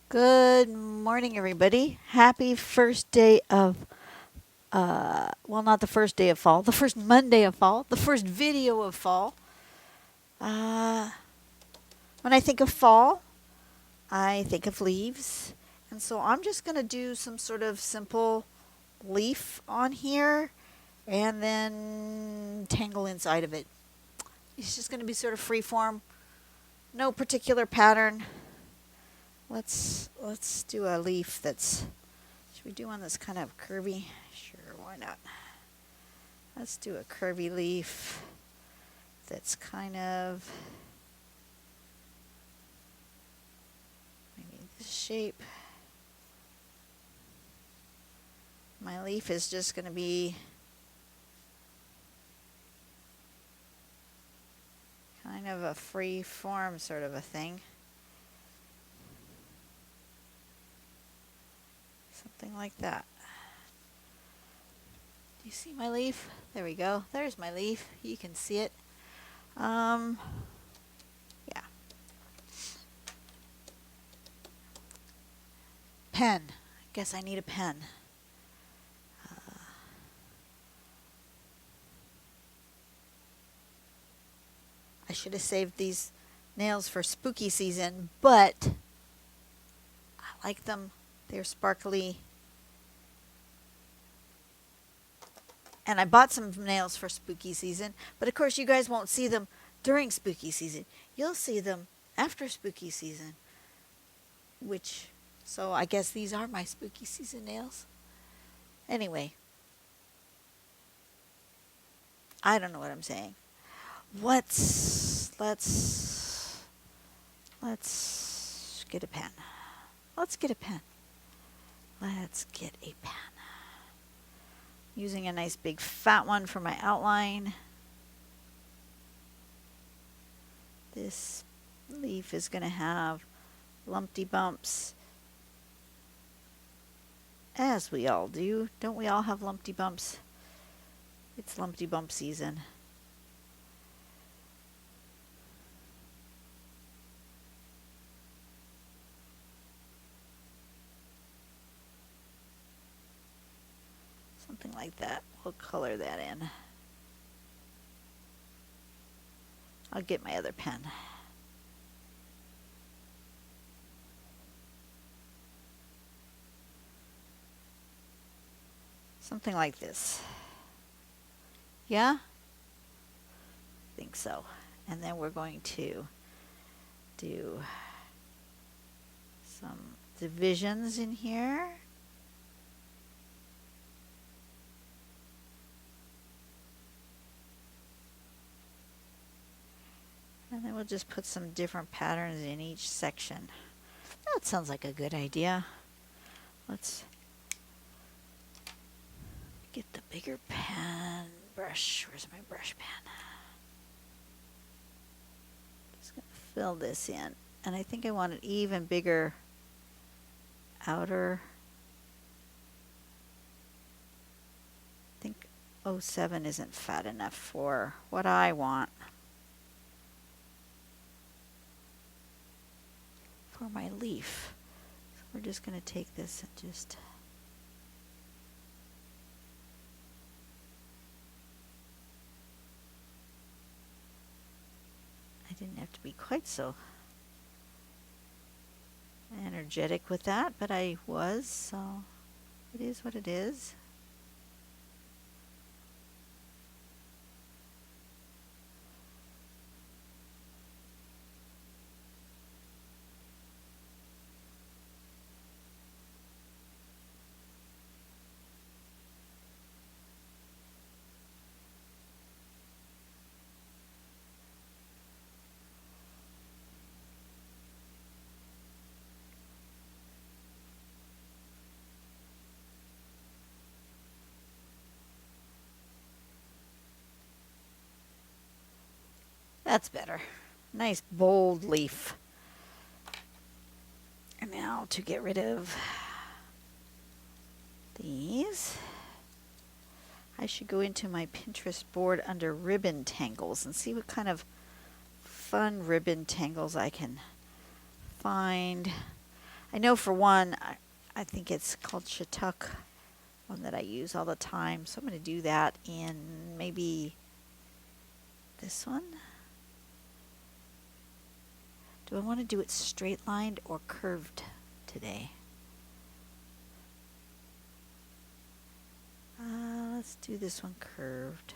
Good morning, everybody. Happy first day of, well, not the first day of fall, the first Monday of fall, the first video of fall. Uh, when I think of fall, I think of leaves. And so I'm just going to do some sort of simple leaf on here and then tangle inside of it. It's just going to be sort of free form, no particular pattern. Let's do a leaf that's, should we do one that's kind of curvy? Sure, why not? Let's do a curvy leaf that's kind of maybe this shape. My leaf is just going to be kind of a free form sort of a thing. Something like that. Do you see my leaf? There we go. There's my leaf. You can see it. Yeah. Pen. I guess I need a pen. I should have saved these nails for spooky season, but I like them. They're sparkly. And I bought some nails for spooky season, but of course you guys won't see them during spooky season. You'll see them after spooky season, so I guess these are my spooky season nails. Anyway, I don't know what I'm saying. Let's get a pen. Let's get a pen. Let's get a pen. Using a nice big fat one for my outline. This leaf is going to have lumpy bumps, as we all do. Don't we all have lumpy bumps? It's lumpy bump season. Something like that. We'll color that in. I'll get my other pen. Something like this. Yeah? I think so. And then we're going to do some divisions in here. And then we'll just put some different patterns in each section. That sounds like a good idea. Let's get the bigger pen brush. Where's my brush pen? Just going to fill this in. And I think I want an even bigger outer. I think 07 isn't fat enough for what I want. For my leaf. So we're just going to take this and just I didn't have to be quite so energetic with that, but I was, so it is what it is. That's better. Nice bold leaf. And now to get rid of these, I should go into my Pinterest board under ribbon tangles and see what kind of fun ribbon tangles I can find. I know for one, I think it's called Shattuck, one that I use all the time. So I'm going to do that in maybe this one. Do I want to do it straight lined or curved today? Let's do this one curved.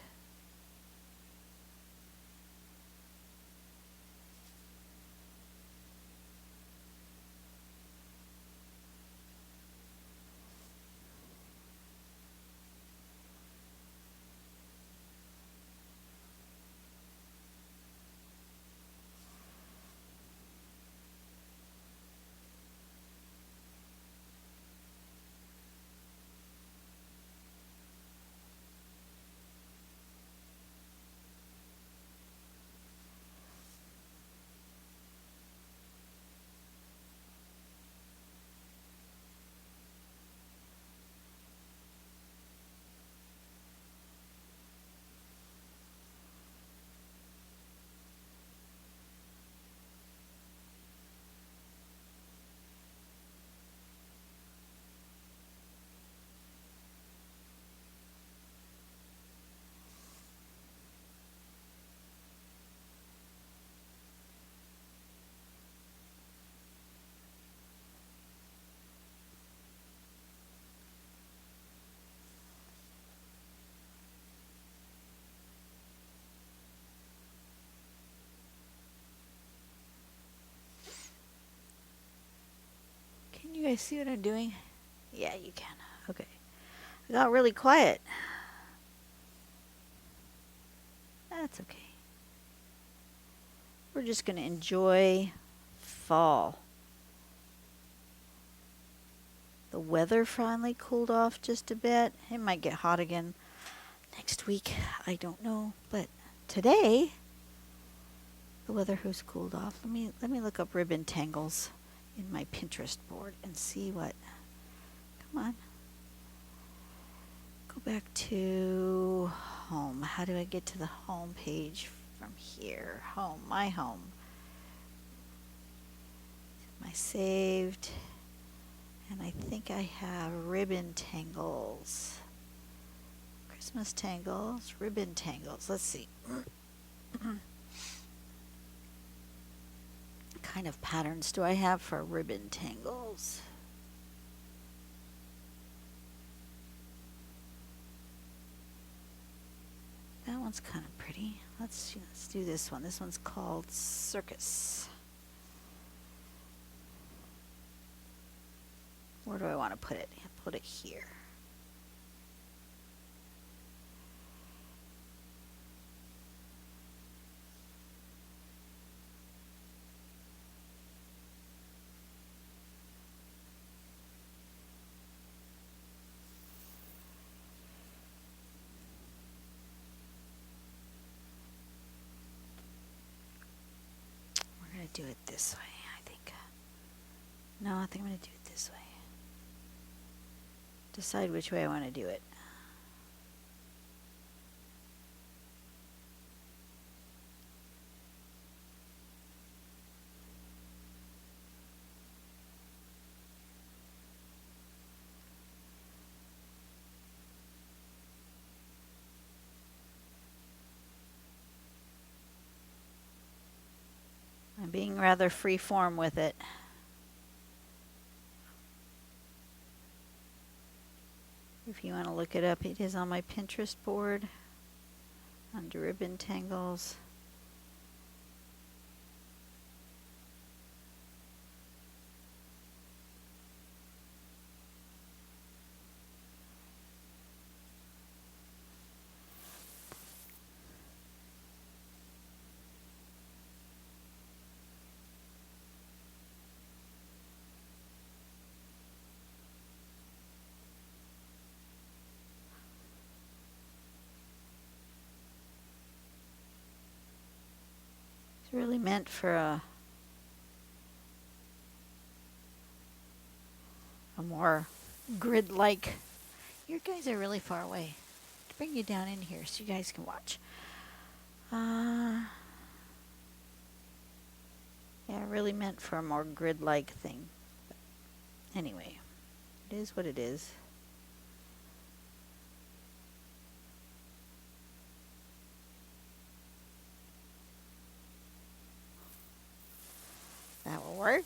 Can you guys see what I'm doing? Yeah, you can. Okay. I got really quiet. That's okay. We're just going to enjoy fall. The weather finally cooled off just a bit. It might get hot again next week. I don't know. But today, the weather has cooled off. Let me look up ribbon tangles in my Pinterest board and see what. Come on. Go back to home. How do I get to the home page from here? Home, my home. My saved. And I think I have ribbon tangles. Christmas tangles, ribbon tangles. Let's see. What kind of patterns do I have for ribbon tangles? That one's kind of pretty. Let's do this one. This one's called Circus. Where do I want to put it? Put it here. We're going to do it this way, I think. No, I think I'm going to do it this way. Decide which way I want to do it. I'm being rather free form with it. If you want to look it up, it is on my Pinterest board under ribbon tangles. Really meant for a more grid-like. You guys are really far away. To bring you down in here so you guys can watch. Yeah, really meant for a more grid-like thing. Anyway, it is what it is. That will work.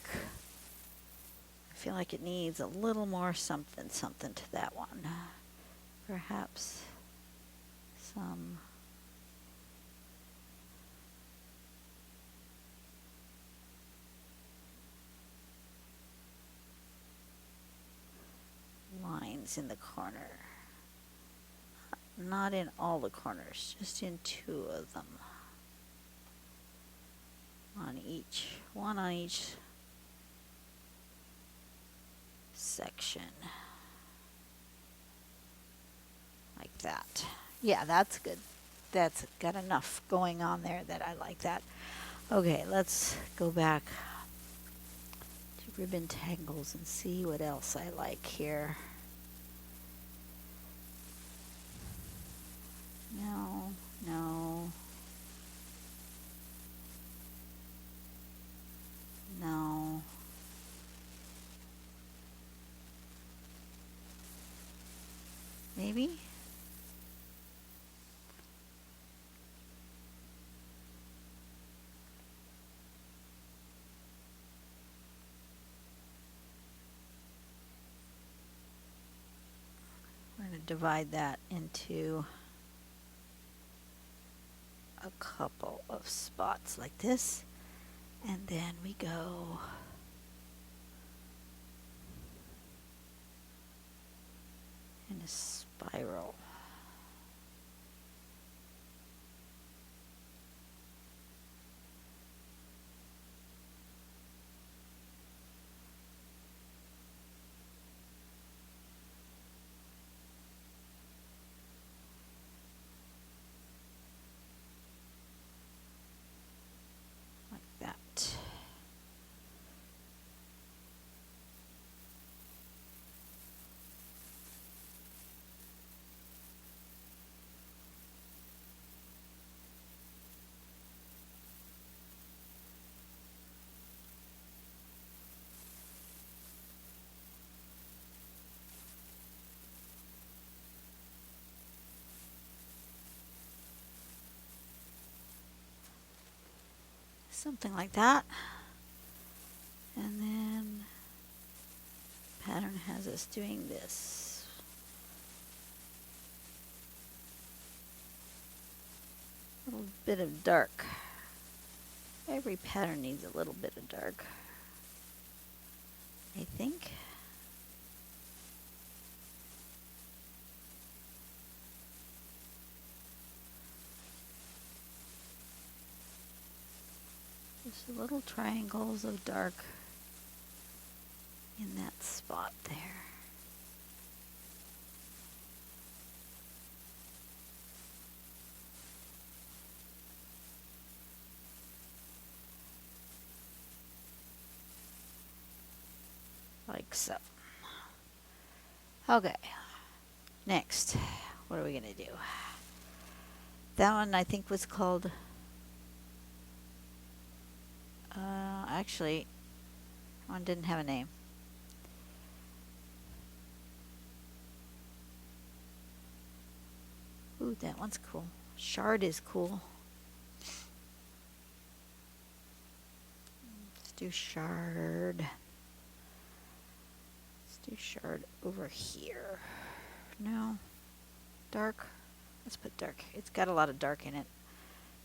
I feel like it needs a little more something to that one. Perhaps some lines in the corner. Not in all the corners, just in 2 of them. One on each section. Like that. Yeah, that's good. That's got enough going on there that I like that. Okay, let's go back to ribbon tangles and see what else I like here. No, no. No. Maybe? We're going to divide that into a couple of spots like this. And then we go in a spiral. Like that. Something like that. And then pattern has us doing this. A little bit of dark. Every pattern needs a little bit of dark, I think. Just little triangles of dark in that spot there. Like so. Okay. Next, what are we going to do? That one I think was called, actually, one didn't have a name. Ooh, that one's cool. Shard is cool. Let's do shard. Let's do shard over here. No. Dark. Let's put dark. It's got a lot of dark in it.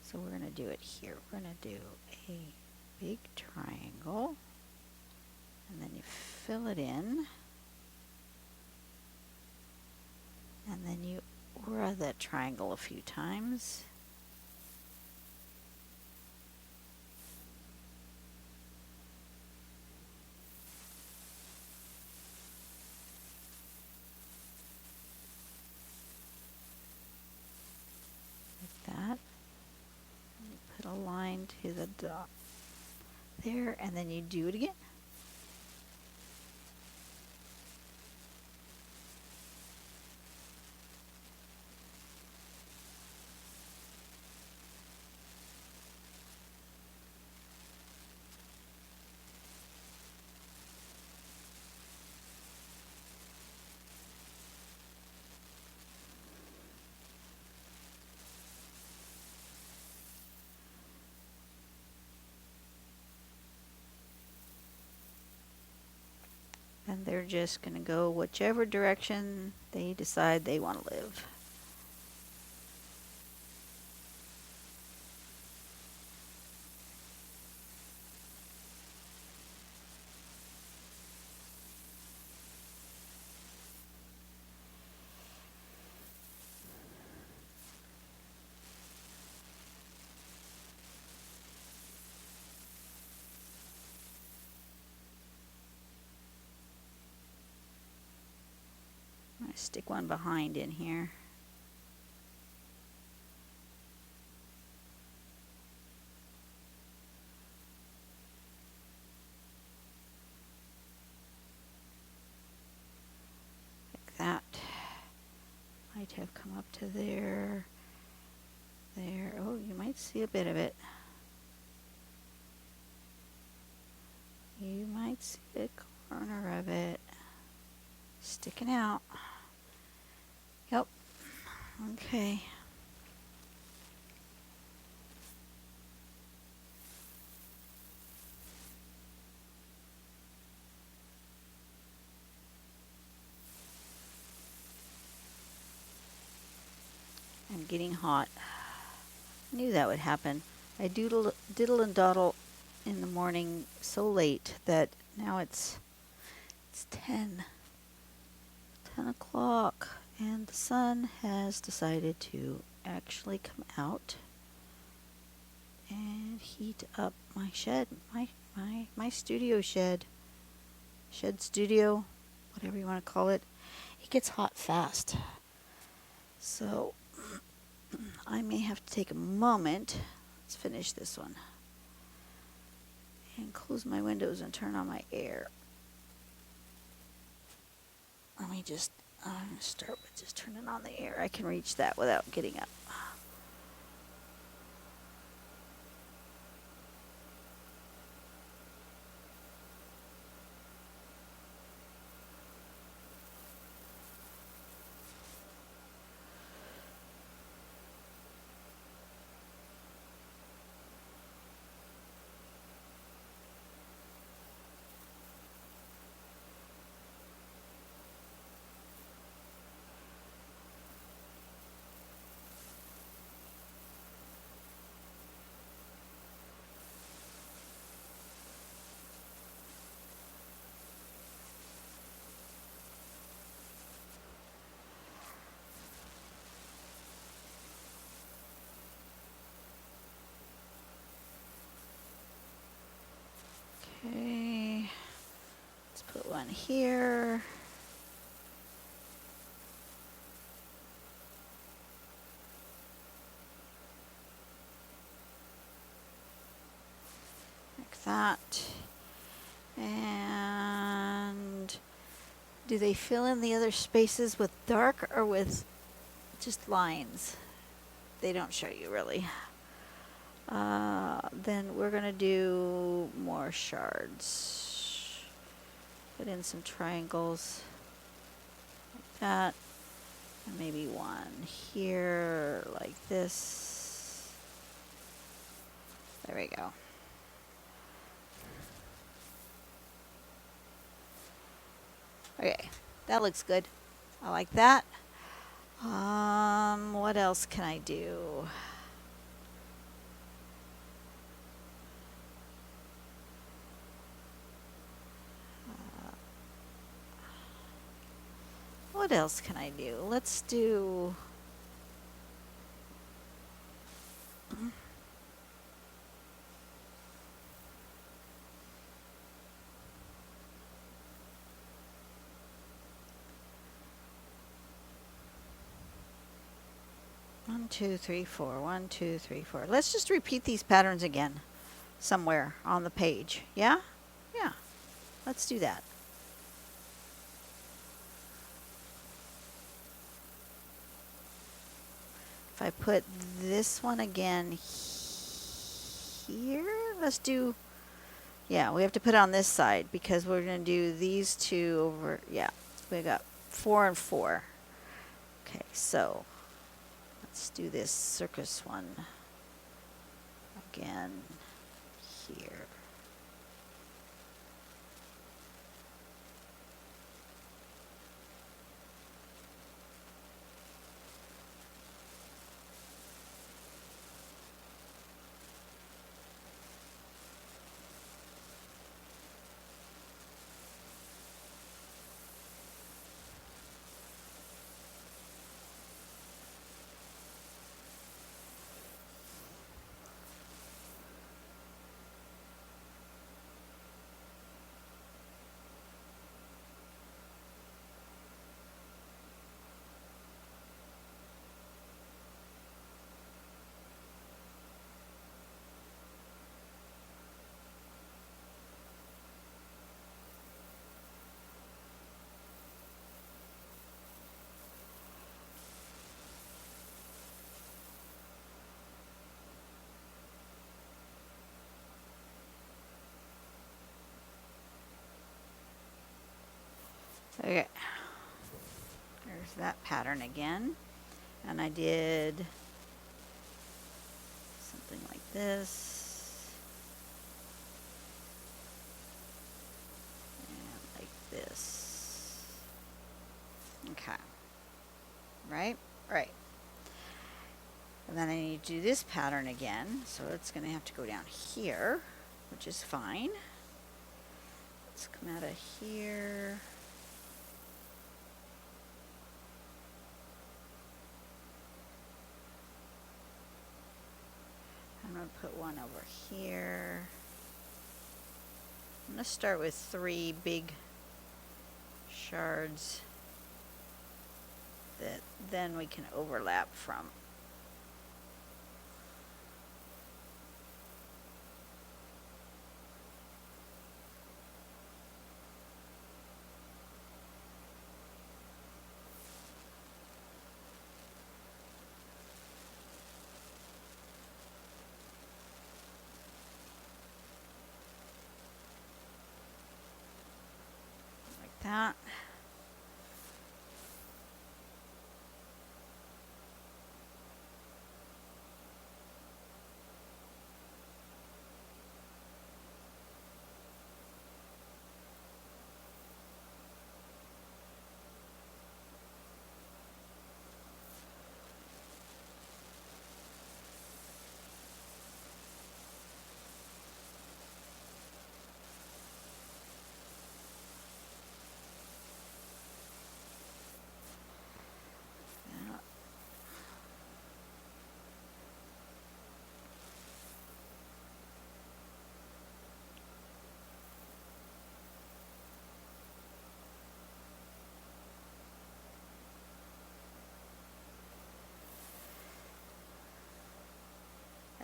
So we're going to do it here. We're going to do a big triangle. And then you fill it in. And then you aura that triangle a few times. Like that. And you put a line to the dot there, and then you do it again. and they're just going to go whichever direction they decide they want to live. I'm going to stick one behind in here. Like that. Might have come up to there. There. Oh, you might see a bit of it. You might see a corner of it sticking out. Yep. Okay. I'm getting hot. Knew that would happen. I diddle and dawdle in the morning so late that now it's 10 o'clock, and the sun has decided to actually come out and heat up my shed, my studio shed studio, whatever you want to call it. It gets hot fast, so I may have to take a moment. Let's finish this one and close my windows and turn on my air. Let me just start with just turning on the air. I can reach that without getting up. Okay, let's put one here. Like that. And do they fill in the other spaces with dark or with just lines? They don't show you really. Then we're going to do more shards. Put in some triangles like that. And maybe one here like this. There we go. Okay, that looks good. I like that. What else can I do? What else can I do? Let's do... One, two, three, four. 1, 2, 3, 4. Let's just repeat these patterns again somewhere on the page. Yeah? Yeah. Let's do that. If I put this one again here, let's do... Yeah, we have to put it on this side because we're going to do these two over... Yeah, we got 4 and 4. Okay, so... Let's do this circus one again here. Okay, there's that pattern again. And I did something like this. And like this. Okay. Right? Right. And then I need to do this pattern again. So it's going to have to go down here, which is fine. Let's come out of here. I'm going to put one over here. I'm going to start with 3 big shards that then we can overlap from. Like that.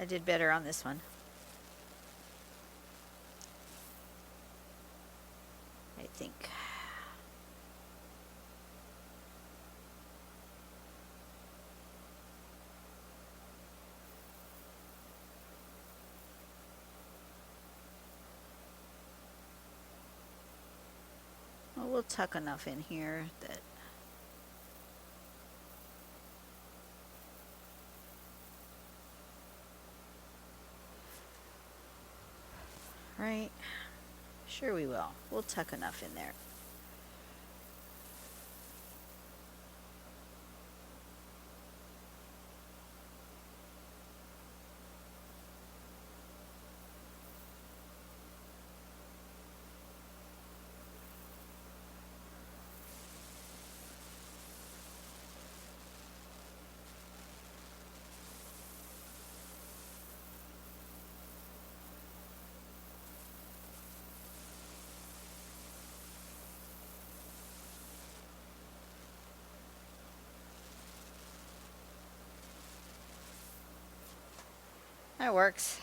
I did better on this one. I think. Well, we'll tuck enough in here that right? Sure we will. We'll tuck enough in there. That works.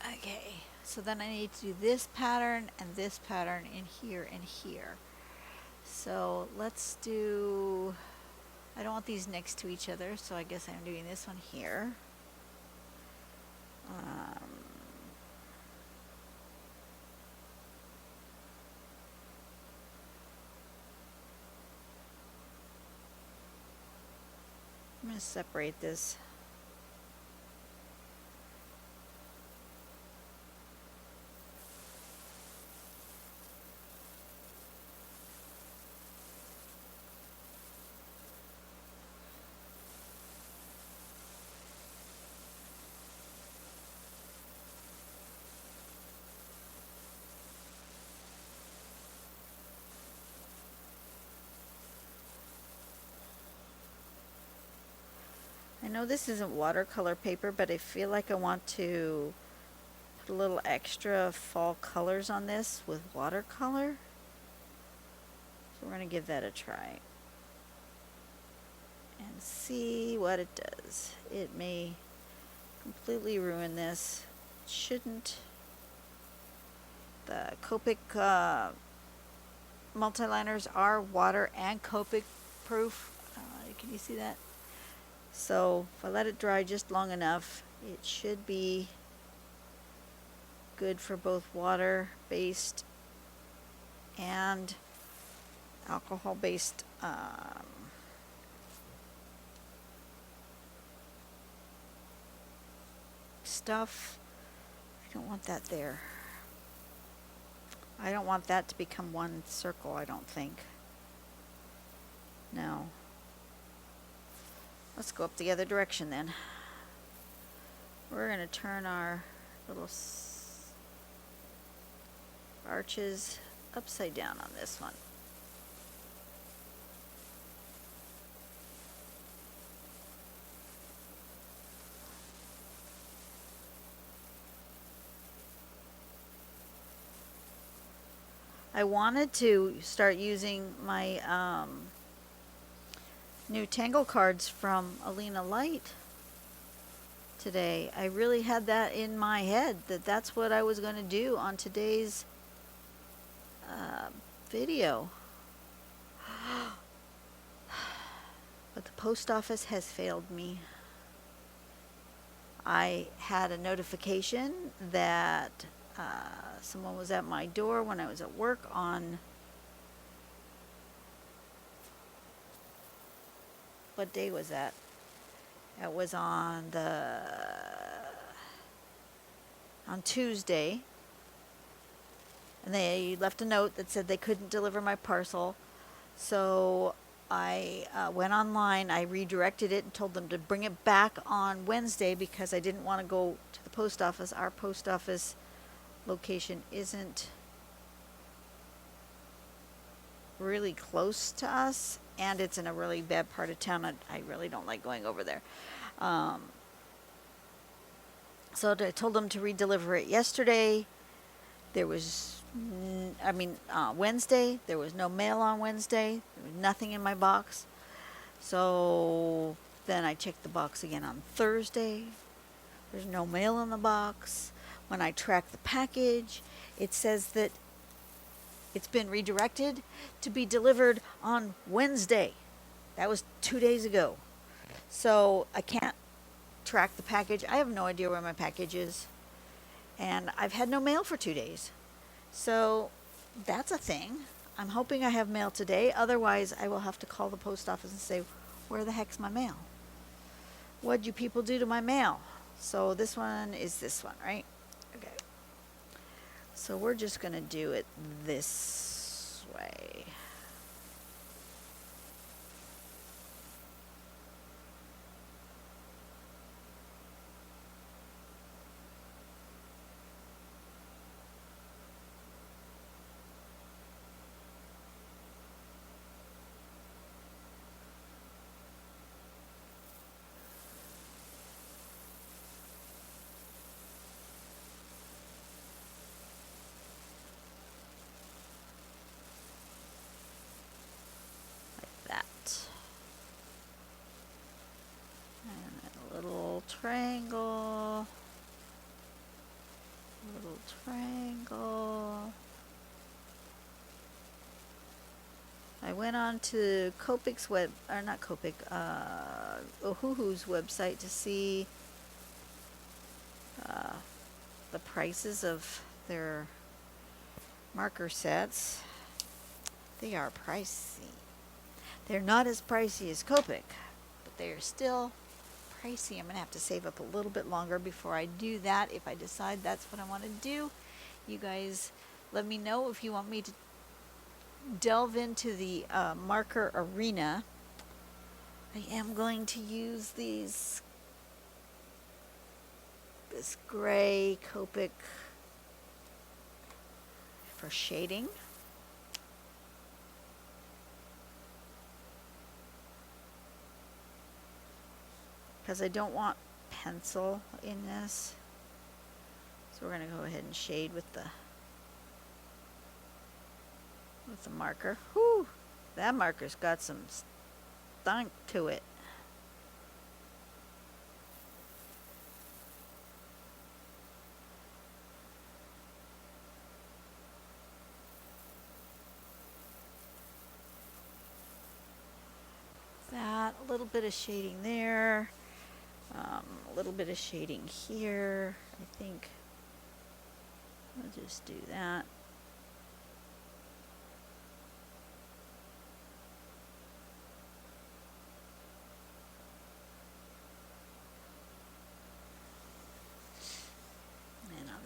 Okay, so then I need to do this pattern and this pattern in here and here. So let's do, I don't want these next to each other, so I guess I'm doing this one here. I'm going to separate this. I know this isn't watercolor paper, but I feel like I want to put a little extra fall colors on this with watercolor. So we're going to give that a try and see what it does. It may completely ruin this. It shouldn't. The Copic multiliners are water and Copic proof. Can you see that? So if I let it dry just long enough, it should be good for both water-based and alcohol-based stuff. I don't want that there. I don't want that to become one circle, I don't think. No. Let's go up the other direction then. We're going to turn our little arches upside down on this one. I wanted to start using my new Tangle cards from Alina Light today. I really had that in my head that that's what I was going to do on today's video. But the post office has failed me. I had a notification that someone was at my door when I was at work on, what day was that? It was on Tuesday, and they left a note that said they couldn't deliver my parcel. So I went online, I redirected it and told them to bring it back on Wednesday because I didn't want to go to the post office. Our post office location isn't really close to us, and it's in a really bad part of town. I really don't like going over there. So I told them to redeliver it yesterday. There was, Wednesday, there was no mail on Wednesday. There was nothing in my box. So then I checked the box again on Thursday. There's no mail in the box. When I track the package, it says that it's been redirected to be delivered on Wednesday. That was 2 days ago. So I can't track the package. I have no idea where my package is. And I've had no mail for 2 days. So that's a thing. I'm hoping I have mail today. Otherwise, I will have to call the post office and say, where the heck's my mail? What'd you people do to my mail? So this one is this one, right? Okay. So we're just going to do it this way. Triangle, little triangle. I went on to Copic's Ohuhu's website to see the prices of their marker sets. They are pricey. They're not as pricey as Copic, but they are still pricey. I'm going to have to save up a little bit longer before I do that. If I decide that's what I want to do, you guys let me know if you want me to delve into the marker arena. I am going to use this gray Copic for shading. Because I don't want pencil in this. So we're going to go ahead and shade with the marker. Whew, that marker's got some stunk to it. That, a little bit of shading there. A little bit of shading here. I think I'll just do that.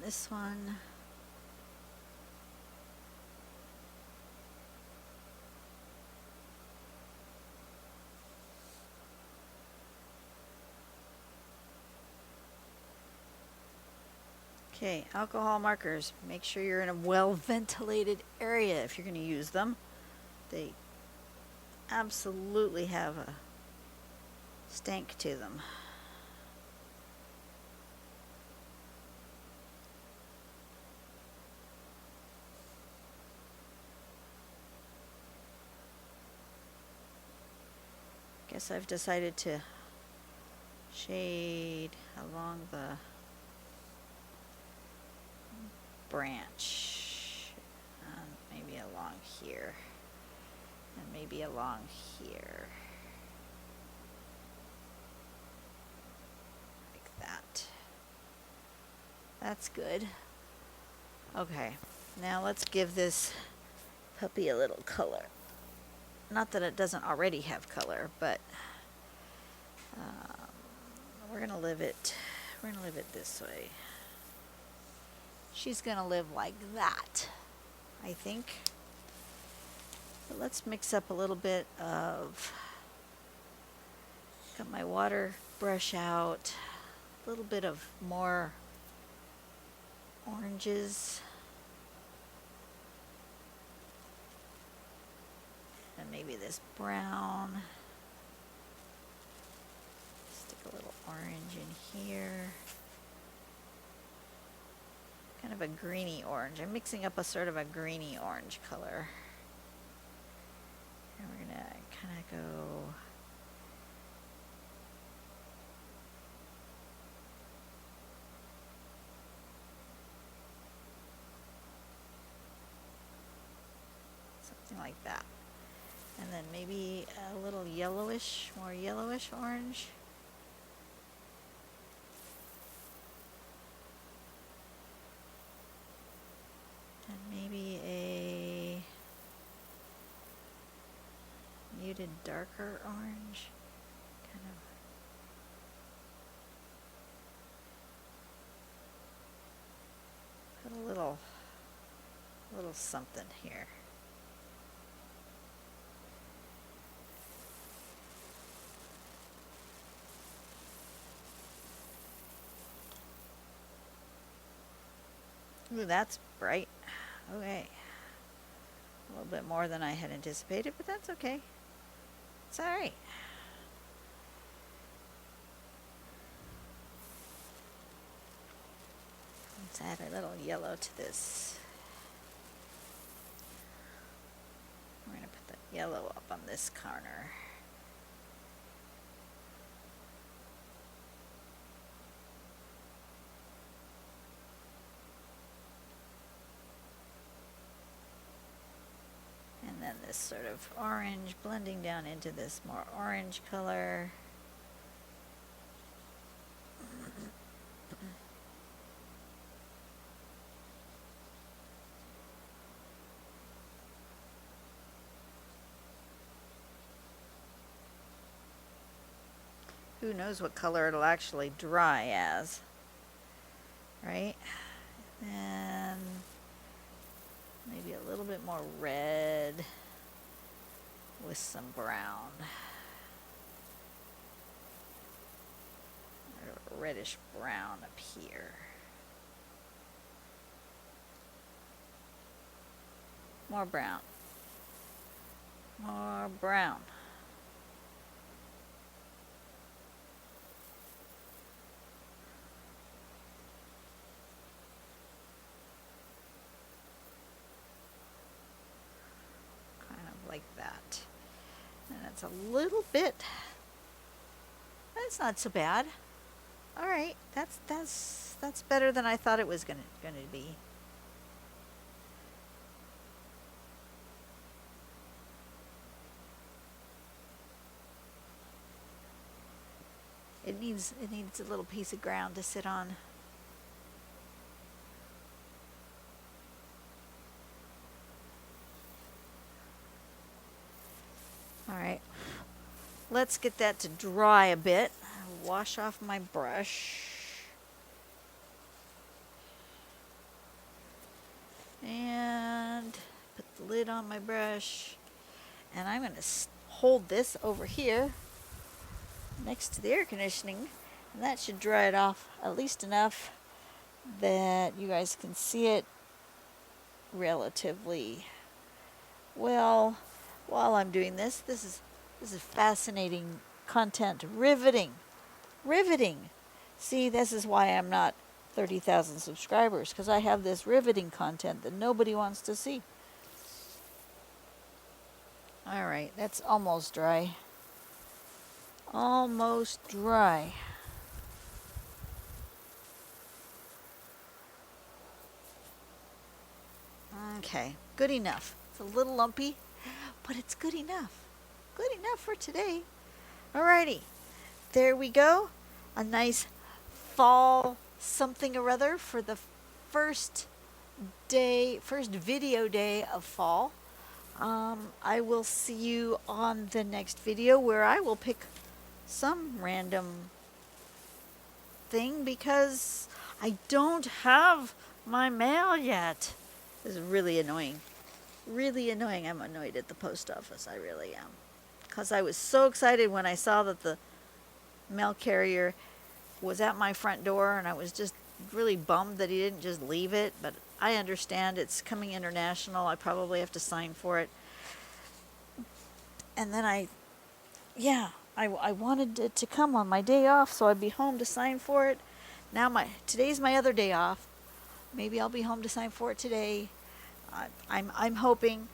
this one. Okay, alcohol markers. Make sure you're in a well-ventilated area if you're going to use them. They absolutely have a stank to them. Guess I've decided to shade along the branch, maybe along here, and maybe along here, like that. That's good. Okay, now let's give this puppy a little color. Not that it doesn't already have color, but we're gonna live it. We're gonna live it this way. She's gonna live like that, I think. But let's mix up a little bit of. Got my water brush out. A little bit of more oranges. And maybe this brown. Stick a little orange in here. Kind of a greeny orange. I'm mixing up a sort of a greeny orange color. And we're gonna kind of go something like that. And then maybe a little yellowish, more yellowish orange. And maybe a muted darker orange. Kind of put a little something here. Ooh, that's bright. Okay. A little bit more than I had anticipated, but that's okay. It's all right. Let's add a little yellow to this. We're going to put the yellow up on this corner. And then this sort of orange blending down into this more orange color. Who knows what color it'll actually dry as, right? And maybe a little bit more red with some brown. Or reddish brown up here. More brown. More brown. Like that. And it's a little bit, that's not so bad. All right, that's better than I thought it was gonna be. It needs a little piece of ground to sit on. All right, let's get that to dry a bit. Wash off my brush. And put the lid on my brush. And I'm going to hold this over here next to the air conditioning. And that should dry it off at least enough that you guys can see it relatively well while I'm doing this. This is fascinating content. Riveting. See, this is why I'm not 30,000 subscribers, because I have this riveting content that nobody wants to see. All right, that's almost dry. Almost dry. Okay, good enough. It's a little lumpy, but it's good enough. Good enough for today. Alrighty, there we go. A nice fall something or other for the first video day of fall. I will see you on the next video where I will pick some random thing because I don't have my mail yet. This is really annoying. Really annoying. I'm annoyed at the post office. I really am. Because I was so excited when I saw that the mail carrier was at my front door, and I was just really bummed that he didn't just leave it. But I understand it's coming international. I probably have to sign for it. And then I wanted it to come on my day off so I'd be home to sign for it. Now today's my other day off. Maybe I'll be home to sign for it today. I'm hoping.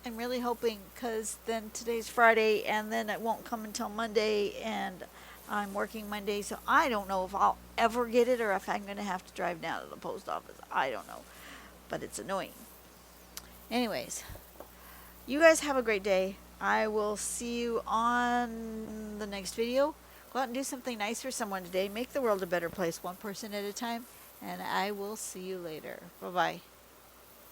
I'm really hoping, because then today's Friday and then it won't come until Monday, and I'm working Monday, so I don't know if I'll ever get it or if I'm going to have to drive down to the post office. I don't know, but it's annoying. Anyways, you guys have a great day. I will see you on the next video. Go out and do something nice for someone today. Make the world a better place, one person at a time. And I will see you later. Bye-bye.